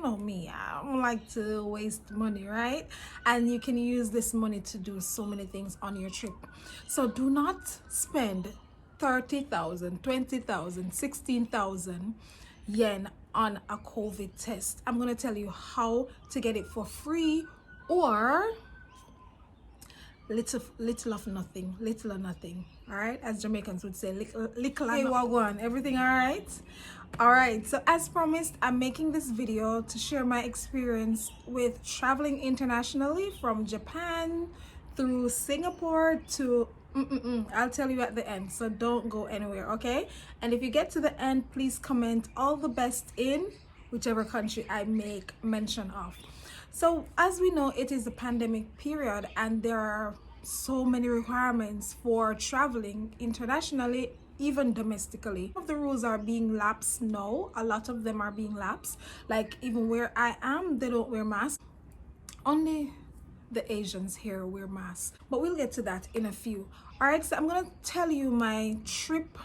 know me, I don't like to waste money, right? And you can use this money to do so many things on your trip. So do not spend 30,000, 20,000, 16,000 yen on a COVID test. I'm going to tell you how to get it for free or little of nothing, little or nothing. All right, as Jamaicans would say, little. Hey, wagwan, everything all right? All right, so as promised, I'm making this video to share my experience with traveling internationally from Japan through Singapore to I'll tell you at the end, so don't go anywhere, okay? And if you get to the end, please comment all the best in whichever country I make mention of. So as we know, it is a pandemic period and there are so many requirements for traveling internationally, even domestically. Some of the rules are being lapsed now. A lot of them are being lapsed. Like even where I am, they don't wear masks. Only the Asians here wear masks, but we'll get to that in a few. All right, so I'm gonna tell you my trip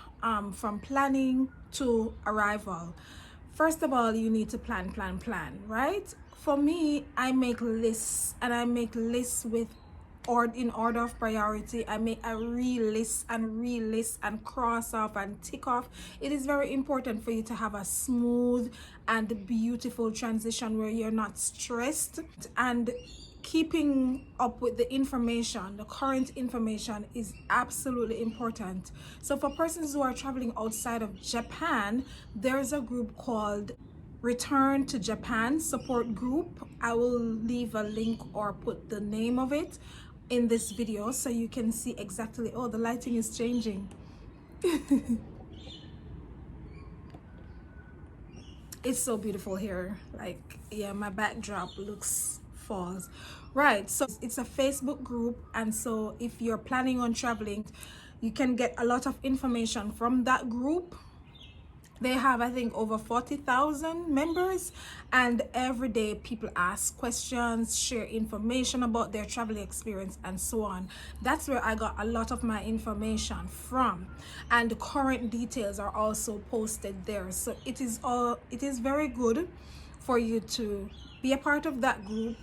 from planning to arrival. First of all, you need to plan, right? For me, I make lists, and I make lists with or in order of priority. I re-list and cross off and tick off. It is very important for you to have a smooth and beautiful transition where you're not stressed, and keeping up with the information, the current information, is absolutely important. So for persons who are traveling outside of Japan, there's a group called Return to Japan support group. I will leave a link or put the name of it in this video so you can see exactly. Oh, the lighting is changing. It's so beautiful here. Like, yeah, my backdrop looks falls. Right, so it's a Facebook group, and so if you're planning on traveling, you can get a lot of information from that group. They have, I think, over 40,000 members, and every day people ask questions, share information about their travel experience, and so on. That's where I got a lot of my information from, and the current details are also posted there. So it is very good for you to be a part of that group,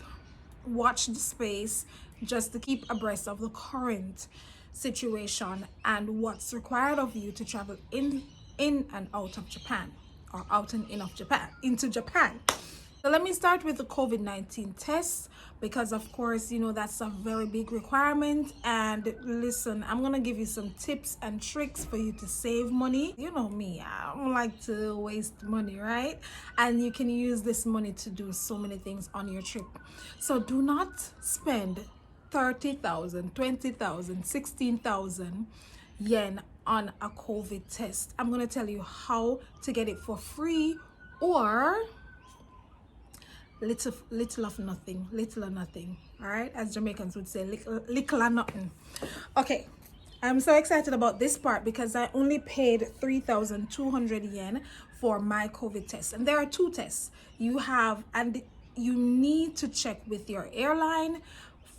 watch the space, just to keep abreast of the current situation and what's required of you to travel in and out of Japan, or out and in of Japan, into Japan. So let me start with the COVID-19 test, because of course, you know, that's a very big requirement. And listen, I'm gonna give you some tips and tricks for you to save money. You know me, I don't like to waste money, right? And you can use this money to do so many things on your trip. So do not spend 30,000, 20,000, 16,000 yen on a COVID test. I'm going to tell you how to get it for free or little of nothing, little or nothing. All right, as Jamaicans would say, little or nothing. Okay, I'm so excited about this part because I only paid 3,200 yen for my COVID test, and there are two tests you have, and you need to check with your airline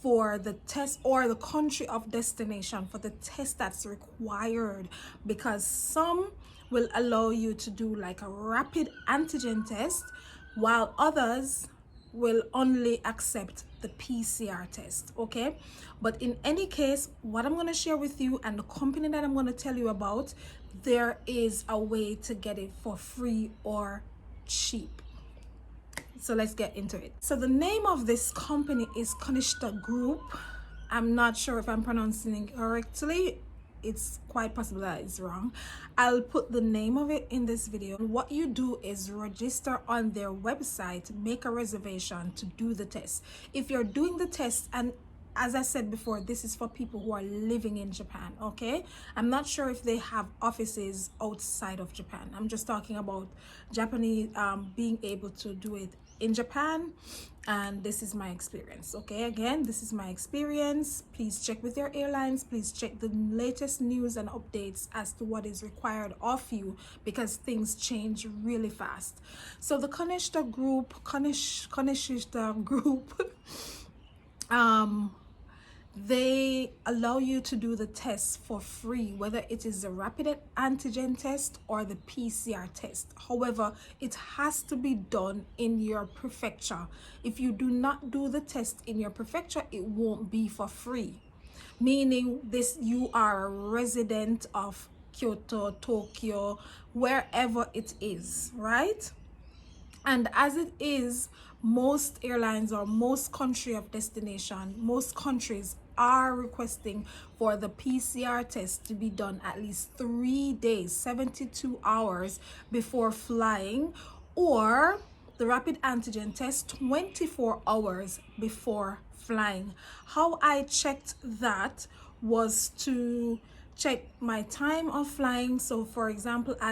for the test, or the country of destination for the test that's required, because some will allow you to do like a rapid antigen test, while others will only accept the PCR test. Okay, but in any case, what I'm going to share with you and the company that I'm going to tell you about, there is a way to get it for free or cheap. So let's get into it. So the name of this company is Connoisseur Group. I'm not sure if I'm pronouncing it correctly. It's quite possible that it's wrong. I'll put the name of it in this video. What you do is register on their website, make a reservation to do the test. If you're doing the test, and as I said before, this is for people who are living in Japan, okay? I'm not sure if they have offices outside of Japan. I'm just talking about Japanese being able to do it in Japan, and this is my experience. Okay, again, this is my experience. Please check with your airlines. Please check the latest news and updates as to what is required of you, because things change really fast. So the Connoisseur Group they allow you to do the test for free, whether it is the rapid antigen test or the PCR test. However, it has to be done in your prefecture. If you do not do the test in your prefecture, it won't be for free, meaning this you are a resident of Kyoto, Tokyo, wherever it is, right? And as it is, most airlines or most country of destination, most countries are requesting for the PCR test to be done at least 3 days, 72 hours before flying, or the rapid antigen test 24 hours before flying. How I checked that was to check my time of flying. So for example, I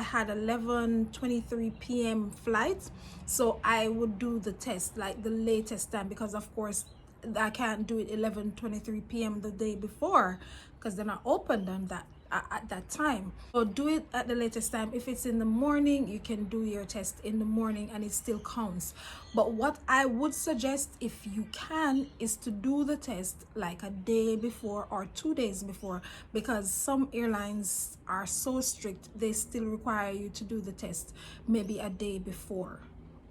had 11:23 p.m. flight, so I would do the test like the latest time, because of course I can't do it 11:23 p.m. the day before, because they're not open on that at that time. So do it at the latest time. If it's in the morning, you can do your test in the morning and it still counts. But what I would suggest, if you can, is to do the test like a day before or 2 days before, because some airlines are so strict, they still require you to do the test maybe a day before.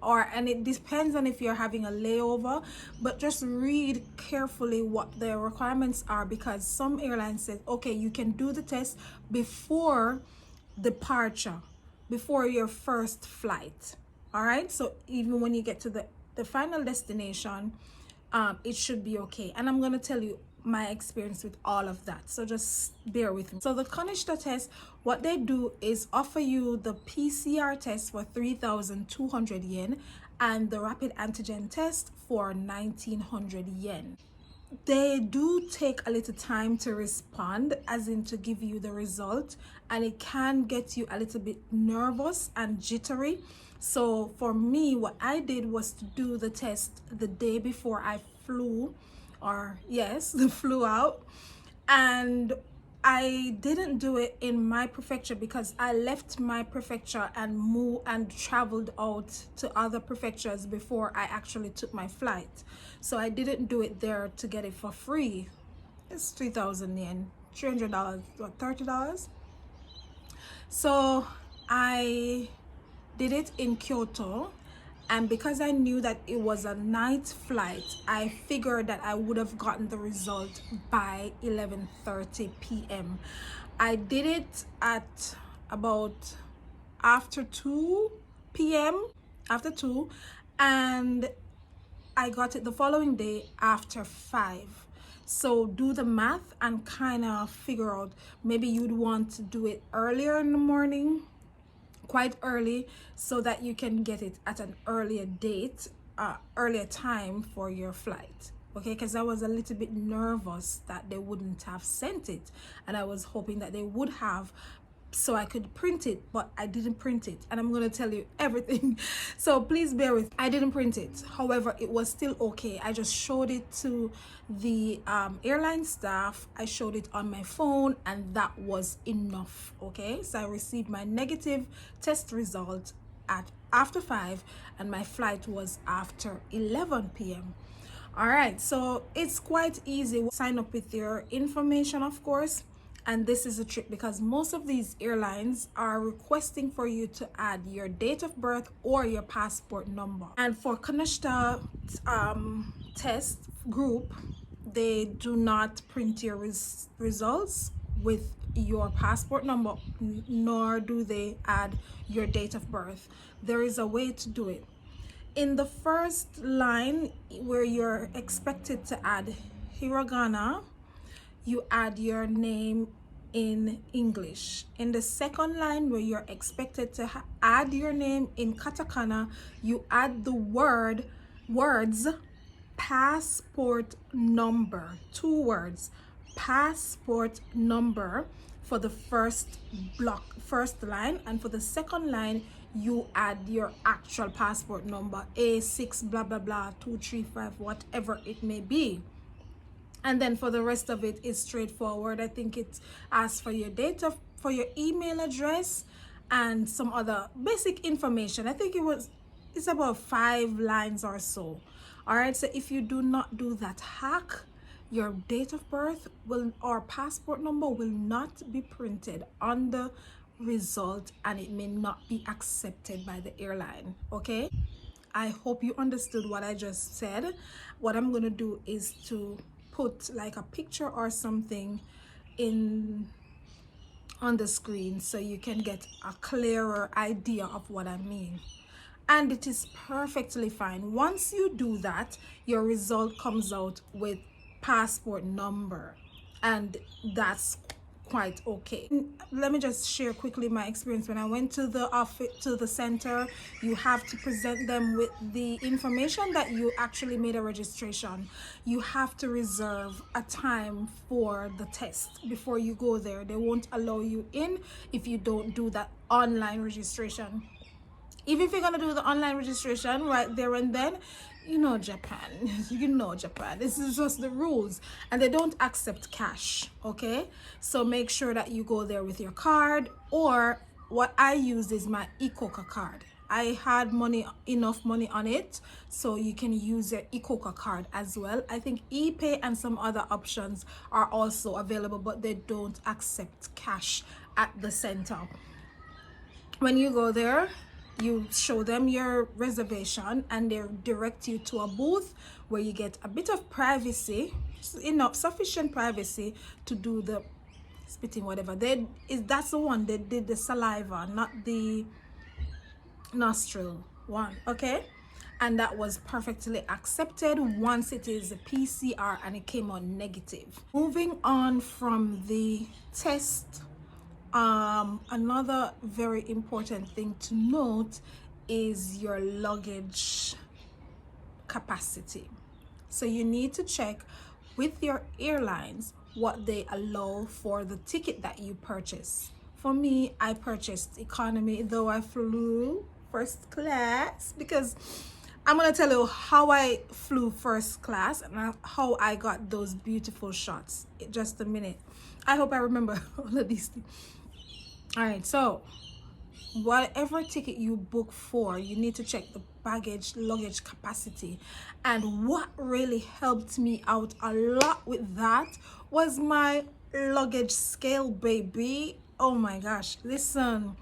And it depends on if you're having a layover, but just read carefully what the requirements are, because some airlines say, okay, you can do the test before departure, before your first flight. All right, so even when you get to the final destination, it should be okay. And I'm going to tell you my experience with all of that, so just bear with me. So the Connoisseur Test, what they do is offer you the PCR test for 3,200 yen and the rapid antigen test for 1,900 yen. They do take a little time to respond, as in to give you the result, and it can get you a little bit nervous and jittery. So for me, what I did was to do the test the day before I flew, flew out, and I didn't do it in my prefecture because I left my prefecture and moved and traveled out to other prefectures before I actually took my flight. So I didn't do it there to get it for free. It's 3,000 yen, $300, what, $30? So I did it in Kyoto, and because I knew that it was a night flight, I figured that I would have gotten the result by 11:30 p.m. I did it at about after 2 p.m. after 2, and I got it the following day after 5. So do the math and kind of figure out, maybe you'd want to do it earlier in the morning, quite early, so that you can get it at an earlier date, earlier time for your flight. Okay, because I was a little bit nervous that they wouldn't have sent it, and I was hoping that they would have, so I could print it, but I didn't print it, and I'm going to tell you everything. So please bear with me. I didn't print it. However, it was still okay. I just showed it to the airline staff. I showed it on my phone, and that was enough. Okay, so I received my negative test result at after 5, and my flight was after 11 p.m. All right, so it's quite easy. Sign up with your information, of course. And this is a trick, because most of these airlines are requesting for you to add your date of birth or your passport number. And for Connoisseur Test group, they do not print your results with your passport number, nor do they add your date of birth. There is a way to do it. In the first line where you're expected to add hiragana, you add your name in English. In the second line where you're expected to add your name in katakana, you add the words passport number, 2 words, passport number, for the first line, and for the second line you add your actual passport number, A6 blah blah blah 235, whatever it may be. And then for the rest of it is straightforward. I think it asks for your for your email address and some other basic information. I think it's about 5 lines or so. All right, so if you do not do that hack, your date of birth will or passport number will not be printed on the result, and it may not be accepted by the airline. Okay, I hope you understood what I just said. What I'm going to do is to put like a picture or something in on the screen so you can get a clearer idea of what I mean. And it is perfectly fine. Once you do that, your result comes out with passport number, and that's quite okay. Let me just share quickly my experience. When I went to the office, to the center, you have to present them with the information that you actually made a registration. You have to reserve a time for the test before you go there. They won't allow you in if you don't do that online registration. Even if you're gonna do the online registration right there and then, you know Japan, this is just the rules, and they don't accept cash. Okay, so make sure that you go there with your card, or what I use is my eCoca card. I had enough money on it, so you can use your eCoca card as well. I think ePay and some other options are also available, but they don't accept cash at the center. When you go there, you show them your reservation, and they direct you to a booth where you get a bit of privacy, enough sufficient privacy to do the spitting, whatever that's the one they did the saliva, not the nostril one. Okay, and that was perfectly accepted once it is a PCR and it came out negative. Moving on from the test, another very important thing to note is your luggage capacity. So you need to check with your airlines what they allow for the ticket that you purchase. For me, I purchased economy, though I flew first class, because I'm gonna tell you how I flew first class and how I got those beautiful shots in just a minute. I hope I remember all of these things. All right, so whatever ticket you book for, you need to check the luggage capacity. And what really helped me out a lot with that was my luggage scale, baby. Oh my gosh, listen,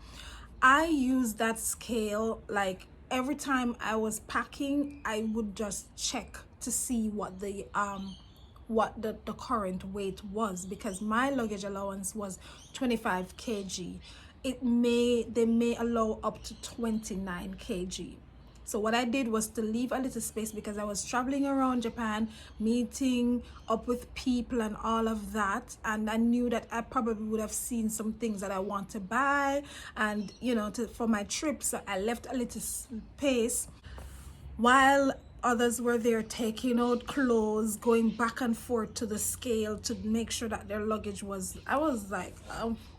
I use that scale like every time I was packing. I would just check to see what the current weight was, because my luggage allowance was 25 kg. They may allow up to 29 kg. So what I did was to leave a little space, because I was traveling around Japan, meeting up with people and all of that, and I knew that I probably would have seen some things that I want to buy, and for my trip. So I left a little space while others were there taking out clothes, going back and forth to the scale to make sure that their luggage was, I was like,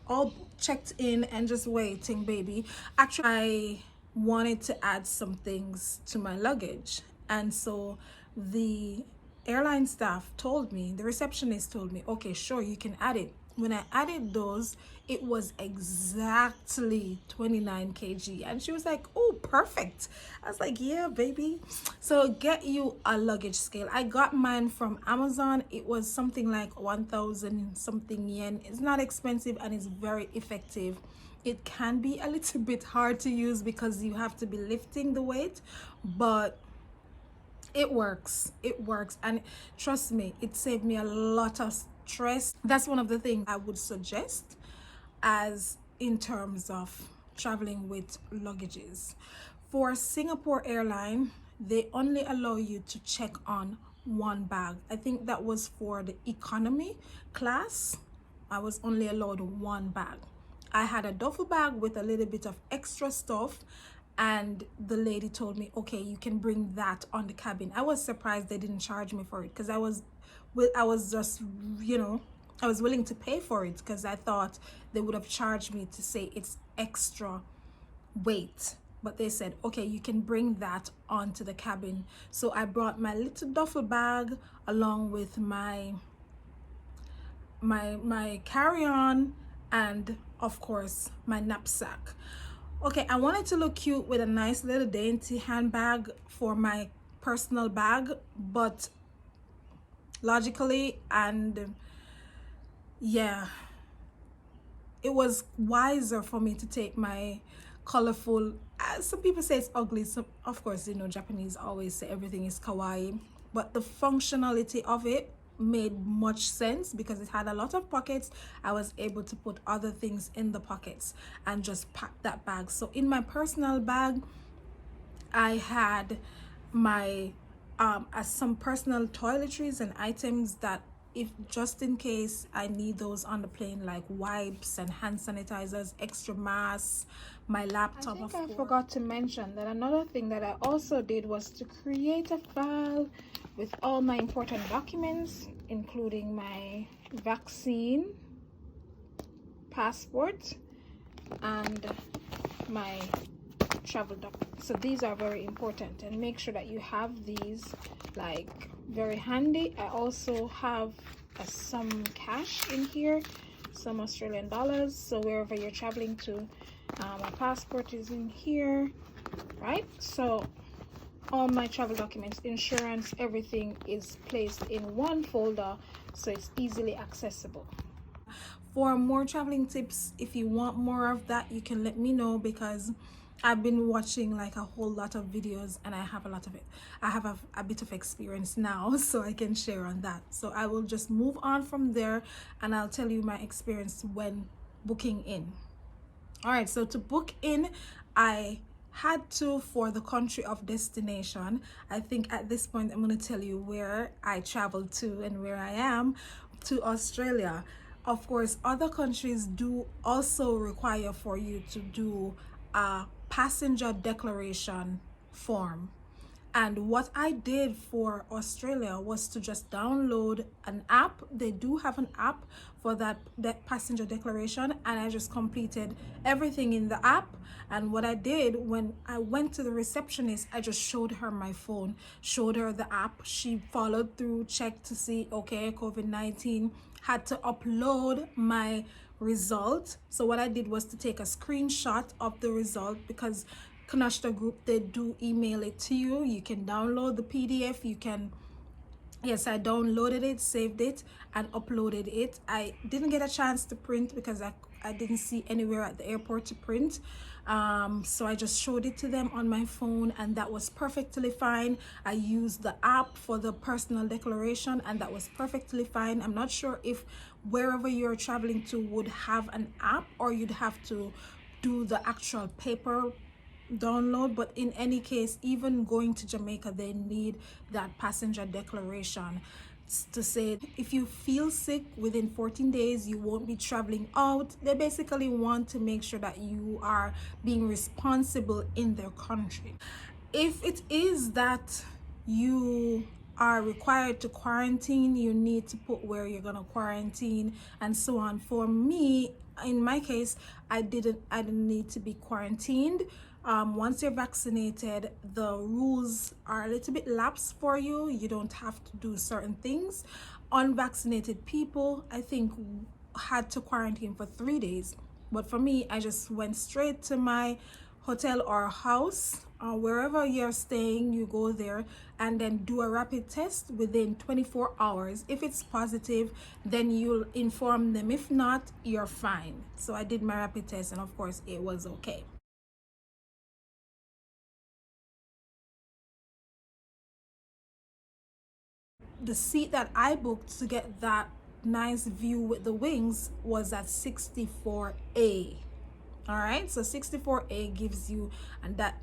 all checked in and just waiting, baby. Actually, I wanted to add some things to my luggage, and so the airline staff told me, the receptionist told me, okay, sure, you can add it. When I added those, it was exactly 29 kg, and she was like, oh, perfect. I was like, yeah, baby. So get you a luggage scale. I got mine from Amazon. It was something like 1,000 something yen. It's not expensive and it's very effective. It can be a little bit hard to use because you have to be lifting the weight, but it works. And trust me, it saved me a lot of stress. That's one of the things I would suggest as in terms of traveling with luggages. For Singapore Airline, they only allow you to check on one bag. I think that was for the economy class. I was only allowed one bag. I had a duffel bag with a little bit of extra stuff, and the lady told me, okay, you can bring that on the cabin. I was surprised they didn't charge me for it, because I was just, I was willing to pay for it, because I thought they would have charged me to say it's extra weight. But they said, okay, you can bring that onto the cabin. So I brought my little duffel bag along with my carry-on, and of course my knapsack. Okay, I wanted to look cute with a nice little dainty handbag for my personal bag, but logically, and yeah, it was wiser for me to take my colorful, some people say it's ugly, so of course, you know, Japanese always say everything is kawaii, but the functionality of it made much sense because it had a lot of pockets. I was able to put other things in the pockets and just pack that bag. So in my personal bag, I had my some personal toiletries and items that, if just in case I need those on the plane, like wipes and hand sanitizers, extra masks, my laptop. I think I forgot to mention that another thing that I also did was to create a file with all my important documents, including my vaccine, passport, and my travel documents. So these are very important, and make sure that you have these like very handy. I also have some cash in here, some Australian dollars, so wherever you're traveling to, my passport is in here, right? So all my travel documents, insurance, everything is placed in one folder, so it's easily accessible. For more traveling tips, if you want more of that, you can let me know, because I've been watching like a whole lot of videos and I have a lot of it. I have a bit of experience now, so I can share on that. So I will just move on from there and I'll tell you my experience when booking in. All right, so to book in, I had to, for the country of destination. I think at this point I'm going to tell you where I traveled to and where I am, to Australia. Of course, other countries do also require for you to do a passenger declaration form. And what I did for Australia was to just download an app. They do have an app for that passenger declaration, and I just completed everything in the app. And what I did, when I went to the receptionist, I just showed her my phone, showed her the app. She followed through, checked to see, okay, COVID-19, had to upload my result. So what I did was to take a screenshot of the result, because Connoisseur Group, they do email it to you. You can download the PDF. You can, yes, I downloaded it, saved it, and uploaded it. I didn't get a chance to print because I didn't see anywhere at the airport to print. So I just showed it to them on my phone, and that was perfectly fine. I used the app for the personal declaration, and that was perfectly fine. I'm not sure if wherever you're traveling to would have an app, or you'd have to do the actual paper download, but in any case, even going to Jamaica, they need that passenger declaration to say if you feel sick within 14 days you won't be traveling out. They basically want to make sure that you are being responsible in their country. If it is that you are required to quarantine, you need to put where you're gonna quarantine and so on. For me, in my case, I didn't need to be quarantined. Once you're vaccinated, the rules are a little bit lax for you. You don't have to do certain things. Unvaccinated people, I think, had to quarantine for 3 days. But for me, I just went straight to my hotel or house, wherever you're staying, you go there and then do a rapid test within 24 hours. If it's positive, then you'll inform them. If not, you're fine. So I did my rapid test, and of course it was okay. The seat that I booked to get that nice view with the wings was at 64A. All right, so 64A gives you and that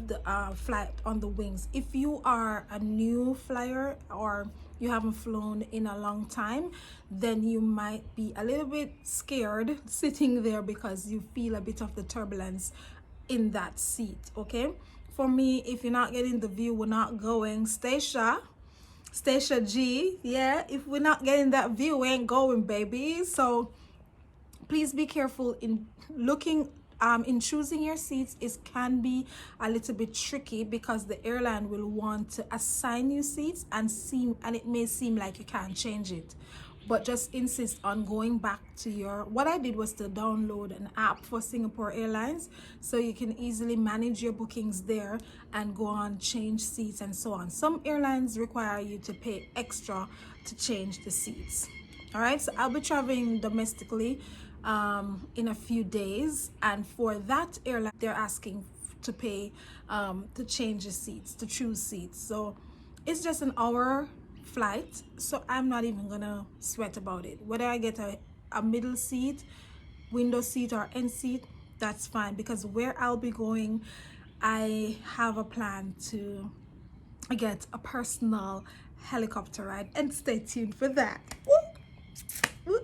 the flight on the wings. If you are a new flyer or you haven't flown in a long time, then you might be a little bit scared sitting there because you feel a bit of the turbulence in that seat. Okay, for me, if you're not getting the view, we're not going. Station G, yeah, if we're not getting that view, we ain't going, baby. So please be careful in looking, in choosing your seats. It can be a little bit tricky because the airline will want to assign you seats and it may seem like you can't change it. but just insist on going back to your, what I did was to download an app for Singapore Airlines, so you can easily manage your bookings there and go on, change seats and so on. Some airlines require you to pay extra to change the seats. All right, so I'll be traveling domestically in a few days, and for that airline they're asking to pay to change the seats, to choose seats. So it's just an hour flight, so I'm not even gonna sweat about it. Whether I get a middle seat, window seat, or end seat, that's fine, because where I'll be going, I have a plan to get a personal helicopter ride, and stay tuned for that. Woo!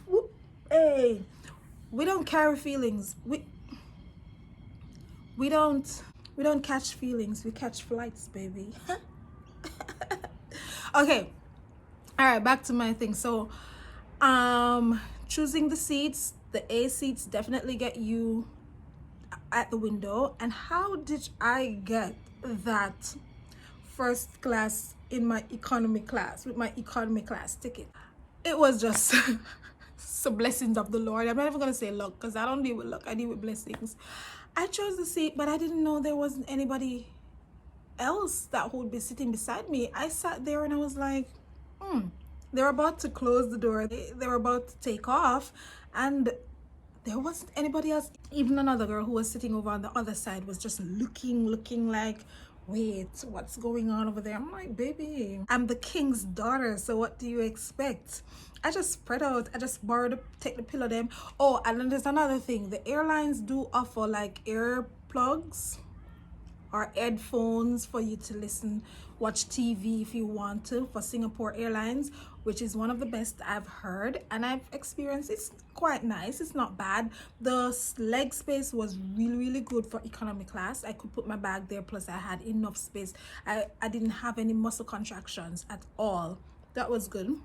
Woo! Hey, we don't carry feelings. We don't catch feelings, we catch flights, baby. Okay, all right, back to my thing. So choosing the seats, the A seats definitely get you at the window. And how did I get that first class in my economy class with my economy class ticket? It was just some blessings of the Lord. I'm not even gonna say luck, because I don't deal with luck, I deal with blessings. I chose the seat, but I didn't know there wasn't anybody else that would be sitting beside me. I sat there and I was like, they're about to close the door, they were about to take off, and there wasn't anybody else. Even another girl who was sitting over on the other side was just looking like, wait, what's going on over there? I'm like, baby, I'm the king's daughter, so what do you expect? I just spread out, I just borrowed, take the pillow them. Oh, and then there's another thing, the airlines do offer like earplugs or headphones for you to listen, watch TV if you want to, for Singapore Airlines, which is one of the best I've heard and I've experienced. It's quite nice, it's not bad. The leg space was really good for economy class. I could put my bag there, plus I had enough space. I didn't have any muscle contractions at all. That was good.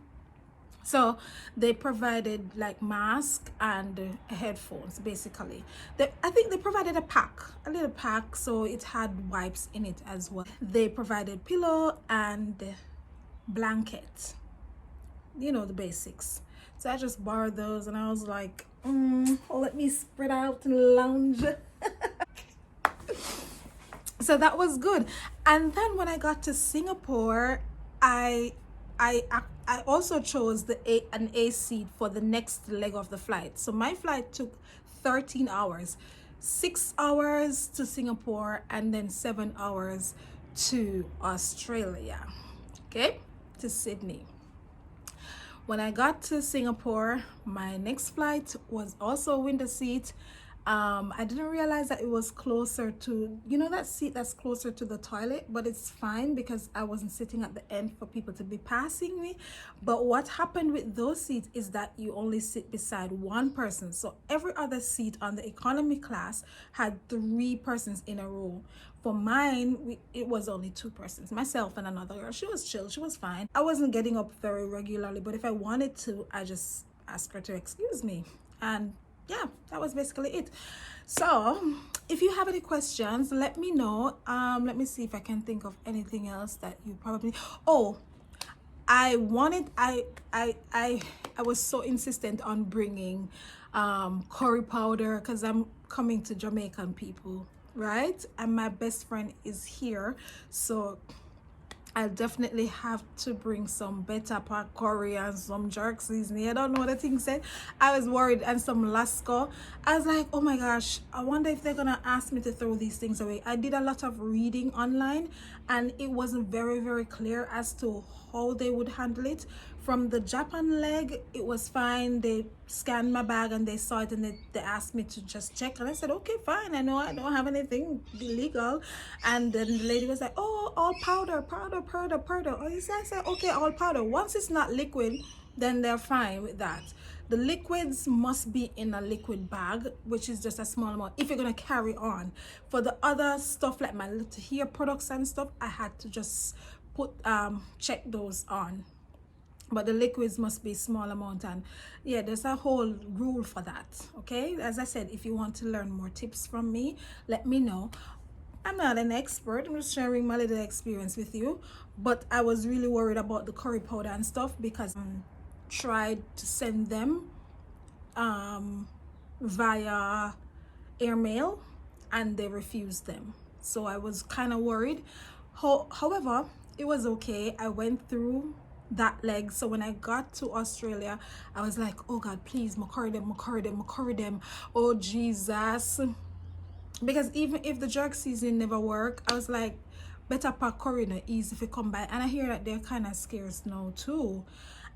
So they provided like mask and headphones, basically. I think they provided a little pack, so it had wipes in it as well. They provided pillow and blanket, you know, the basics. So I just borrowed those and I was like, let me spread out and lounge. So that was good. And then when I got to Singapore, I also chose an A seat for the next leg of the flight. So my flight took 13 hours, 6 hours to Singapore and then 7 hours to Australia, okay, to Sydney. When I got to Singapore, my next flight was also a window seat. I didn't realize that it was closer to, you know, that seat that's closer to the toilet, but it's fine because I wasn't sitting at the end for people to be passing me. But what happened with those seats is that you only sit beside one person. So every other seat on the economy class had 3 persons in a row. For mine, it was only 2 persons, myself and another girl. She was chill, she was fine. I wasn't getting up very regularly, but if I wanted to, I just asked her to excuse me. And yeah, that was basically it. So if you have any questions, let me know. Let me see if I can think of anything else that you probably, I was so insistent on bringing curry powder because I'm coming to Jamaican people, right? And my best friend is here, so I'll definitely have to bring some better pot curry and some jerk seasoning. I don't know what the thing said. I was worried, and some lasco. I was like, oh my gosh, I wonder if they're gonna ask me to throw these things away. I did a lot of reading online and it wasn't very clear as to how they would handle it. From the Japan leg, it was fine. They scanned my bag and they saw it and they asked me to just check, and I said, okay, fine, I know I don't have anything illegal. And then the lady was like, oh, all powder. Oh, you see, I said, okay, all powder. Once it's not liquid, then they're fine with that. The liquids must be in a liquid bag, which is just a small amount if you're gonna carry on. For the other stuff like my little hair products and stuff, I had to just put check those on. But the liquids must be small amount, and yeah, there's a whole rule for that. Okay, as I said, if you want to learn more tips from me, let me know. I'm not an expert, I'm just sharing my little experience with you, but I was really worried about the curry powder and stuff because tried to send them via airmail, and they refused them. So I was kind of worried. However, it was okay. I went through that leg. So when I got to Australia, I was like, oh God, please, macurry them. Oh Jesus. Because even if the jerk season never work, I was like, better pack curry no easy if you come by. And I hear that they're kind of scarce now too.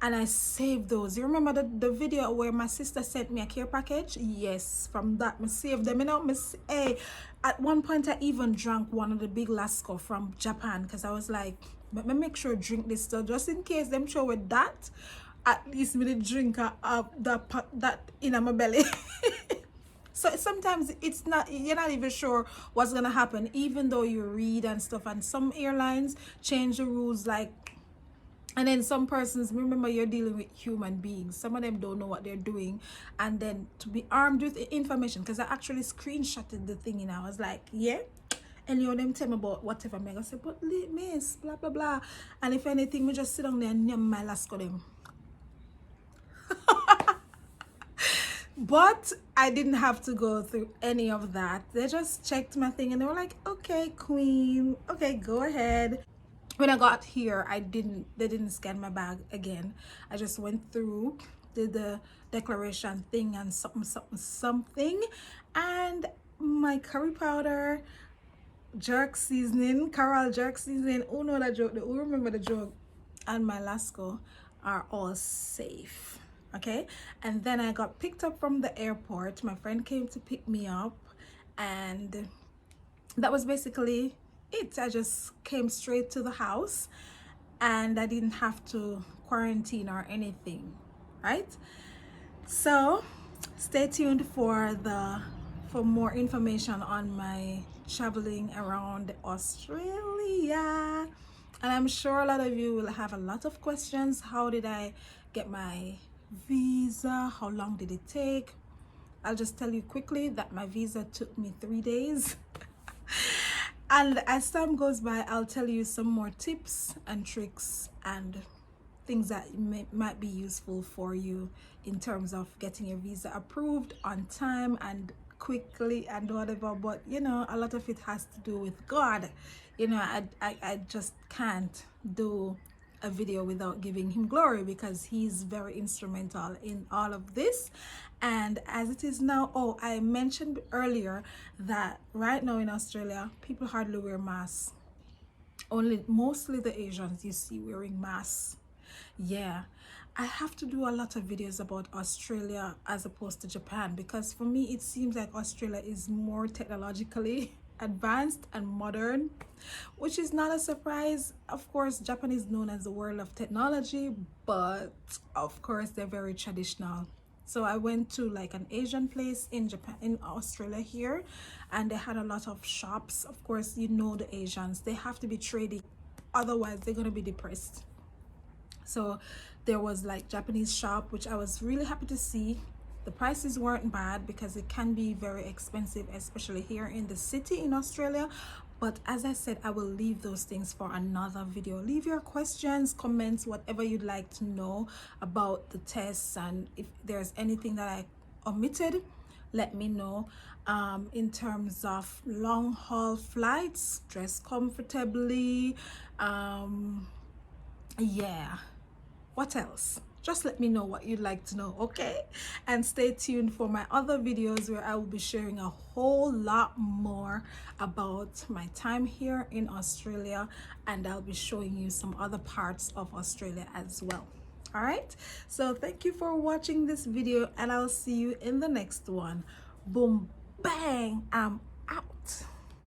And I saved those. You remember the video where my sister sent me a care package? Yes, from that I saved them. You know, hey, at one point I even drank one of the big Lasco from Japan, because I was like, let me make sure drink this stuff just in case them show with that. At least me the drink that in my belly. So sometimes it's not, you're not even sure what's gonna happen, even though you read and stuff. And some airlines change the rules, like, and then some persons, remember, you're dealing with human beings, some of them don't know what they're doing. And then to be armed with information, because I actually screenshotted the thing, and I was like, yeah, and you know, them tell me about whatever. I'm gonna say, but miss, blah blah blah. And if anything, we just sit down there and name my last of them. But I didn't have to go through any of that. They just checked my thing and they were like, okay, queen, okay, go ahead. When I got here, they didn't scan my bag again. I just went through, did the declaration thing and something, and my curry powder, jerk seasoning, Coral jerk seasoning, oh no, that joke, who remember the joke, and my Lasco are all safe. Okay, and then I got picked up from the airport. My friend came to pick me up, and that was basically it. I just came straight to the house, and I didn't have to quarantine or anything, right? So stay tuned for more information on my traveling around Australia. And I'm sure a lot of you will have a lot of questions. How did I get my visa? How long did it take? I'll just tell you quickly that my visa took me 3 days. And as time goes by, I'll tell you some more tips and tricks and things that might be useful for you in terms of getting your visa approved on time and quickly and whatever. But you know, a lot of it has to do with God. You know, I just can't do a video without giving him glory, because he's very instrumental in all of this. And as it is now, oh, I mentioned earlier that right now in Australia, people hardly wear masks. Mostly the Asians you see wearing masks. Yeah, I have to do a lot of videos about Australia as opposed to Japan, because for me it seems like Australia is more technologically advanced and modern, which is not a surprise. Of course, Japan is known as the world of technology, but of course they're very traditional. So I went to like an Asian place in Australia here, and they had a lot of shops. Of course, you know, the Asians, they have to be trading, otherwise they're gonna be depressed. So there was like Japanese shop, which I was really happy to see. The prices weren't bad, because it can be very expensive, especially here in the city in Australia. But as I said, I will leave those things for another video. Leave your questions, comments, whatever you'd like to know about the tests, and if there's anything that I omitted, let me know. In terms of long haul flights, dress comfortably. Yeah, what else? Just let me know what you'd like to know, okay? And stay tuned for my other videos where I will be sharing a whole lot more about my time here in Australia, and I'll be showing you some other parts of Australia as well. All right, so thank you for watching this video, and I'll see you in the next one. Boom, bang, I'm out.